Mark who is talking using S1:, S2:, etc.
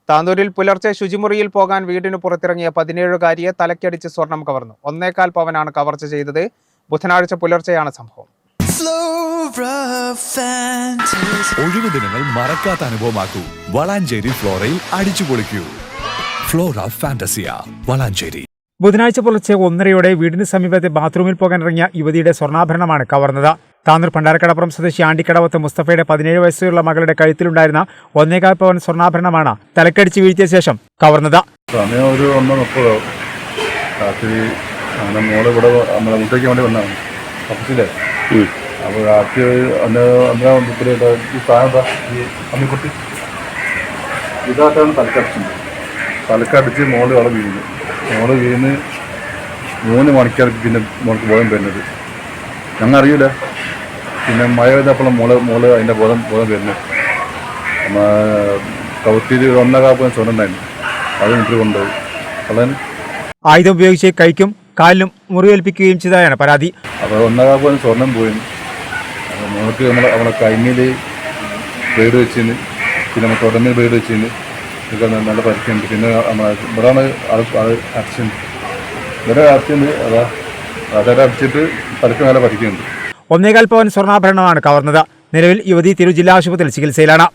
S1: താനൂരിൽ പുലർച്ചെ ശുചിമുറിയിൽ പോകാൻ വീടിന് പുറത്തിറങ്ങിയ 17-കാരിയെ തലക്കടിച്ച് സ്വർണം കവർന്നു. 1.25 പവനാണ് കവർച്ച ചെയ്തത്. ബുധനാഴ്ച പുലർച്ചെയാണ് സംഭവം.
S2: ഒഴിവു ദിനങ്ങൾ മറക്കാത്ത അനുഭവമാക്കൂ. വളാഞ്ചേരി ഫ്ലോറയിൽ അടിച്ചുപൊളിക്കൂ. Flora Fantasia, Valanchery.
S3: ബുധനാഴ്ച പുലർച്ചെ 1:30 വീടിന് സമീപത്തെ ബാത്റൂമിൽ പോകാനിറങ്ങിയ യുവതിയുടെ സ്വർണ്ണാഭരണമാണ് കവർന്നത്. താനൂർ പണ്ടാരക്കടപ്പുറം സ്വദേശി ആണ്ടിക്കടവത്ത് മുസ്തഫയുടെ 17 വയസ്സുള്ള മകളുടെ കഴുത്തിലുണ്ടായിരുന്ന 1.25 പവൻ സ്വർണ്ണാഭരണമാണ് തലക്കടിച്ച് വീഴ്ത്തിയ ശേഷം കവർന്നത്.
S4: സമയം ഒരു 1:30 രാത്രി മോള് ഇവിടെ നമ്മളെ മുട്ടയ്ക്ക് വേണ്ടി വന്നതാണ് ഓഫീസിലെ. അപ്പോൾ രാത്രി അമ്മിക്കുട്ടി ഇതായിട്ടാണ് തലക്കടിച്ച് മോള് അവിടെ വീഴുന്നു. മോള് വീണ് 3 മണിക്കാണ് പിന്നെ മോൾക്ക് ബോധം വരുന്നത്. ഞങ്ങൾ അറിയില്ല. പിന്നെ മഴ പെയ്തപ്പോഴും മോള് അതിൻ്റെ ബോധം വരുന്നത്. കൗത്തിരി 1.25 പവൻ സ്വർണ്ണം ഉണ്ടായിരുന്നു. അത് മുട്ടിൽ കൊണ്ടുപോയി. അതാണ്
S3: ആയുധം ഉപയോഗിച്ച് കൈക്കും കാലിനും മുറിവേൽപ്പിക്കുകയും ചെയ്തതാണ് പരാതി.
S4: അപ്പോൾ 1.25 പവൻ സ്വർണം പോയി. മോൾക്ക് നമ്മളെ കൈമിൽ ബ്ലേഡ് വെച്ചിന്, പിന്നെ നമ്മൾ തുടങ്ങിൽ ബ്ലേഡ് വെച്ചിന്. ഇതൊക്കെ നല്ല പരിക്കുണ്ട്. പിന്നെ ഇവിടെയാണ് അടിച്ചുണ്ട്. ഇവിടെ അടിച്ചുണ്ട്. അതായത് അടിച്ചിട്ട് പരിക്ക് നല്ല പരിക്കുന്നുണ്ട്.
S3: 1.25 പവൻ സ്വർണ്ണാഭരണമാണ് കവർന്നത്. നിലവിൽ യുവതി തിരൂർ ജില്ലാ ആശുപത്രിയിൽ ചികിത്സയിലാണ്.